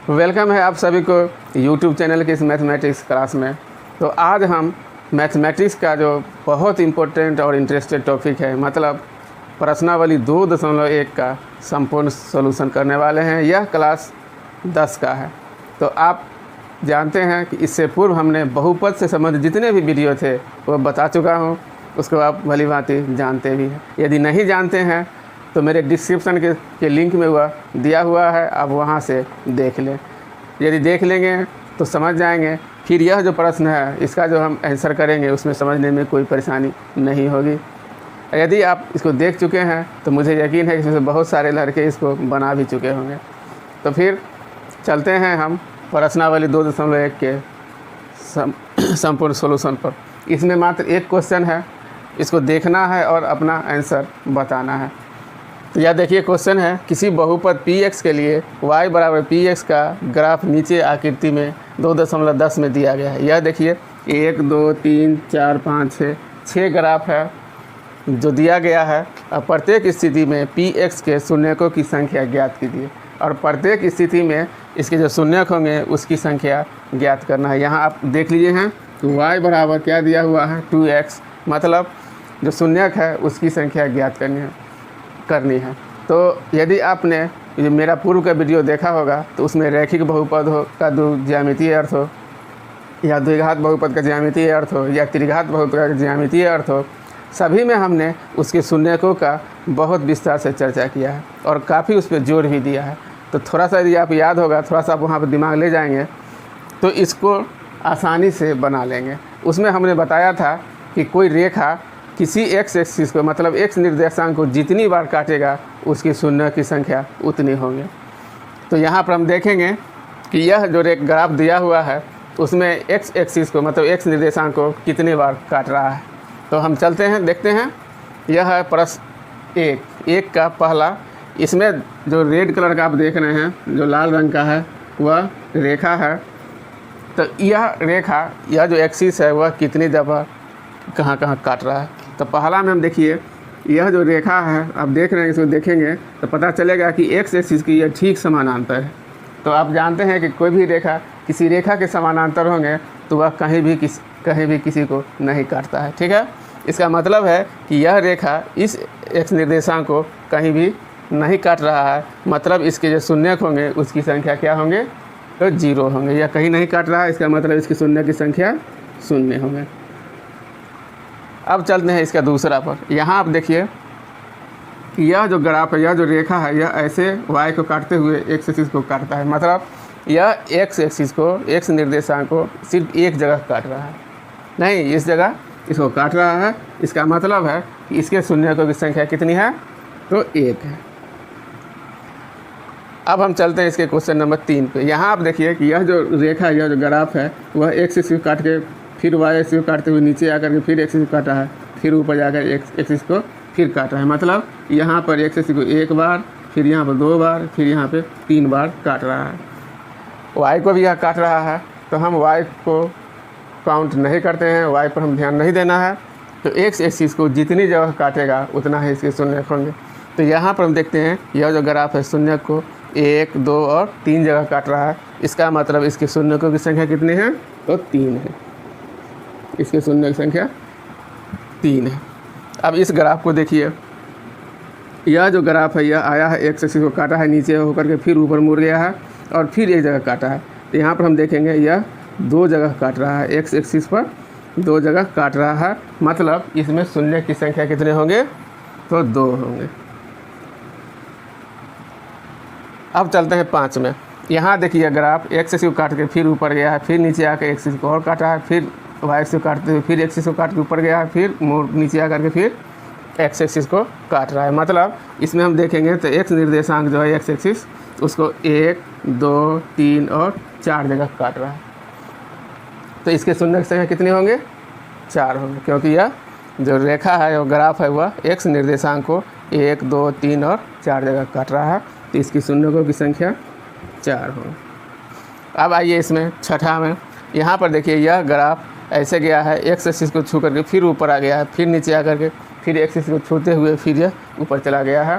Welcome है आप सभी को YouTube चैनल के इस मैथमेटिक्स क्लास में। तो आज हम मैथमेटिक्स का जो बहुत इम्पोर्टेंट और इंटरेस्टेड टॉपिक है, मतलब प्रश्नावली 2.1 का संपूर्ण सॉल्यूशन करने वाले हैं। यह क्लास 10 का है। तो आप जानते हैं कि इससे पूर्व हमने बहुपद से संबंधित जितने भी वीडियो थे वो बता चुका हूँ, उसको आप भली भांति जानते भी हैं। यदि नहीं जानते हैं तो मेरे डिस्क्रिप्शन के लिंक में वह दिया हुआ है, आप वहाँ से देख लें। यदि देख लेंगे तो समझ जाएंगे। फिर यह जो प्रश्न है इसका जो हम आंसर करेंगे उसमें समझने में कोई परेशानी नहीं होगी। यदि आप इसको देख चुके हैं तो मुझे यकीन है कि इसमें बहुत सारे लड़के इसको बना भी चुके होंगे। तो फिर चलते हैं हम प्रश्नावली 2.1 के संपूर्ण सॉल्यूशन पर। इसमें मात्र एक क्वेश्चन है, इसको देखना है और अपना आंसर बताना है। तो यह देखिए क्वेश्चन है, किसी बहुपद px के लिए y बराबर px का ग्राफ नीचे आकृति में 2.10 में दिया गया है। यह देखिए 1 2 3 4 5 6 ग्राफ है जो दिया गया है। अब प्रत्येक स्थिति में px के शून्यकों की संख्या ज्ञात कीजिए और प्रत्येक स्थिति में इसके जो शून्यक होंगे उसकी संख्या ज्ञात करना है। यहाँ आप देख लीजिए हैं तो y बराबर क्या दिया हुआ है 2x, मतलब जो शून्यक है उसकी संख्या ज्ञात करनी है। तो यदि आपने ये मेरा पूर्व का वीडियो देखा होगा तो उसमें रैखिक बहुपद का ज्यामितीय अर्थ हो, या द्विघात बहुपद का ज्यामितीय अर्थ हो, या त्रिघात बहुपद का ज्यामितीय अर्थ हो, सभी में हमने उसके शून्यकों का बहुत विस्तार से चर्चा किया है और काफ़ी उस पर जोर भी दिया है। तो थोड़ा सा यदि आप याद होगा, थोड़ा सा आप वहाँ पर दिमाग ले जाएंगे तो इसको आसानी से बना लेंगे। उसमें हमने बताया था कि कोई रेखा किसी x एक्सिस को, मतलब x निर्देशांक को जितनी बार काटेगा उसकी शून्य की संख्या उतनी होंगे। तो यहाँ पर हम देखेंगे कि यह जो ग्राफ दिया हुआ है उसमें x एक्सिस को, मतलब x निर्देशांक को कितनी बार काट रहा है। तो हम चलते हैं, देखते हैं। यह है प्रश्न एक का पहला। इसमें जो रेड कलर का आप देख रहे हैं, जो लाल रंग का है, वह रेखा है। तो यह रेखा, यह जो एक्सिस है वह कितनी दफ़ा कहाँ काट रहा है। तो पहला में हम देखिए यह जो रेखा है, आप देख रहे हैं, इसको देखेंगे तो पता चलेगा कि x एक्सिस की यह ठीक समानांतर है। तो आप जानते हैं कि कोई भी रेखा किसी रेखा के समानांतर होंगे तो वह कहीं भी किसी को नहीं काटता है। ठीक है, इसका मतलब है कि यह रेखा इस x निर्देशांक को कहीं भी नहीं काट रहा है, मतलब इसके जो शून्यक होंगे उसकी संख्या क्या होंगे, तो 0 होंगे। यह कहीं नहीं काट रहा है, इसका मतलब इसकी शून्य की संख्या 0 होंगे। अब चलते हैं इसका दूसरा पर। यहाँ आप देखिए कि यह जो ग्राफ है, यह जो रेखा है, यह ऐसे y को काटते हुए x एक्सिस को काटता है, मतलब यह x एक्सिस को, x निर्देशांक को सिर्फ एक जगह काट रहा है, नहीं इस जगह इसको काट रहा है। इसका मतलब है कि इसके शून्यकों की संख्या कितनी है, तो 1 है। अब हम चलते हैं इसके क्वेश्चन नंबर 3 पे। यहाँ आप देखिए कि यह जो रेखा है, यह जो ग्राफ है, वह x एक्सिस को काट के फिर y एक्सिस को काटते हुए नीचे आकर के फिर एक्सिस को काटा है, फिर ऊपर जाकर x एक्सिस को फिर काटा है। मतलब यहाँ पर x एक्सिस को 1 बार, फिर यहाँ पर 2 बार, फिर यहाँ पे 3 बार काट रहा है। y को भी यह काट रहा है, तो हम y को काउंट नहीं करते हैं, y पर हम ध्यान नहीं देना है। तो x एक्सिस को जितनी जगह काटेगा उतना ही इसके शून्यक होंगे। तो यहाँ पर हम देखते हैं यह जो ग्राफ है शून्यक को 1 2 और 3 जगह काट रहा है। इसका मतलब इसके शून्यकों की संख्या कितनी है, तो 3 है। इसके शून्य की संख्या 3 है। अब इस ग्राफ को देखिए, यह जो ग्राफ है यह आया है, x एक्सिस को काटा है, नीचे होकर के फिर ऊपर मुड़ गया है और फिर एक जगह काटा है। तो यहाँ पर हम देखेंगे यह 2 जगह काट रहा है, x एक्सिस पर 2 जगह काट रहा है, मतलब इसमें शून्य की संख्या कितने होंगे, तो 2 होंगे। अब चलते हैं 5 में। यहाँ देखिए ग्राफ x एक्सिस को काट के फिर ऊपर गया है, फिर नीचे आकर एक्सिस को और काटा है, फिर y एक्सिस को काटते हुए फिर एक्सिस को काट के ऊपर गया है, फिर नीचे आकर के फिर x एक्सिस को काट रहा है। मतलब इसमें हम देखेंगे तो x निर्देशांक जो है x एक्सिस उसको 1 2 3 और 4 जगह काट रहा है। तो इसके शून्य की संख्या कितने होंगे, 4 होंगे, क्योंकि यह जो रेखा है, वो ग्राफ है, वह x निर्देशांक को 1 2 3 और 4 जगह काट रहा है। तो इसकी शून्यकों की संख्या 4 होंगे। अब आइए इसमें छठा में। यहाँ पर देखिए यह ग्राफ ऐसे गया है, x एक्सिस को छू करके फिर ऊपर आ गया है, फिर नीचे आकर के फिर x एक्सिस को छूते हुए फिर यह ऊपर चला गया है।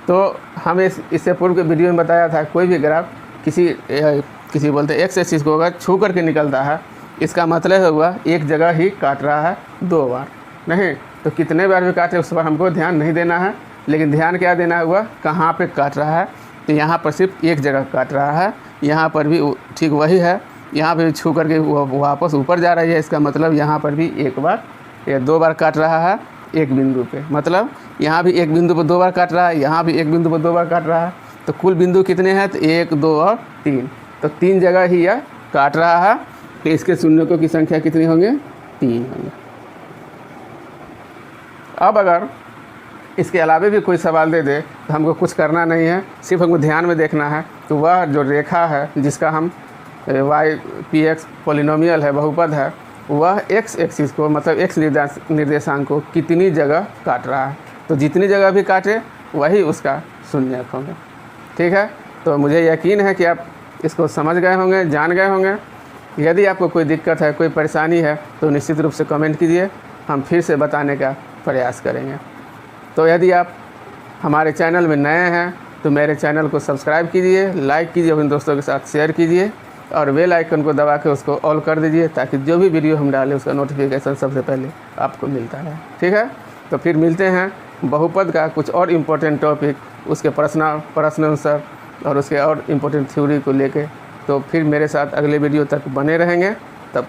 तो हम इससे पूर्व के वीडियो में बताया था, कोई भी ग्राफ किसी बोलते एक्स एक्सिस को अगर छू करके निकलता है, इसका मतलब हुआ एक जगह ही काट रहा है 2 बार, नहीं तो कितने बार भी काटे उस पर हमको ध्यान नहीं देना है, लेकिन ध्यान क्या देना हुआ कहाँ पे काट रहा है। तो यहाँ पर सिर्फ एक जगह काट रहा है, यहाँ पर भी ठीक वही है, यहाँ पे भी छू करके वापस ऊपर जा रही है, इसका मतलब यहाँ पर भी एक बार या 2 बार काट रहा है एक बिंदु पे, मतलब यहाँ भी एक बिंदु पर 2 बार काट रहा है, यहाँ भी एक बिंदु पर 2 बार काट रहा है। तो कुल बिंदु कितने हैं, तो 1, 2 और 3, तो 3 जगह ही यह काट रहा है। तो इसके शून्यकों की संख्या कितनी होंगे, 3 होंगे। अब अगर इसके अलावा भी कोई सवाल दे दे तो हमको कुछ करना नहीं है, सिर्फ हमको ध्यान में देखना है। तो वह जो रेखा है जिसका हम YPX पॉलिनोमियल है, बहुपद है, वह x एक्सिस को मतलब x निर्देशांक को कितनी जगह काट रहा है। तो जितनी जगह भी काटे वही उसका शून्यक होंगे। ठीक है, तो मुझे यकीन है कि आप इसको समझ गए होंगे, जान गए होंगे। यदि आपको कोई दिक्कत है, कोई परेशानी है तो निश्चित रूप से कमेंट कीजिए, हम फिर से बताने का प्रयास करेंगे। तो यदि आप हमारे चैनल में नए हैं तो मेरे चैनल को सब्सक्राइब कीजिए, लाइक कीजिए, अपने दोस्तों के साथ शेयर कीजिए और बेल आइकन को दबा के उसको ऑल कर दीजिए, ताकि जो भी वीडियो हम डालें उसका नोटिफिकेशन सबसे पहले आपको मिलता है। ठीक है, तो फिर मिलते हैं बहुपद का कुछ और इम्पोर्टेंट टॉपिक, उसके प्रश्न आंसर और उसके और इम्पोर्टेंट थ्योरी को लेके। तो फिर मेरे साथ अगले वीडियो तक बने रहेंगे। तब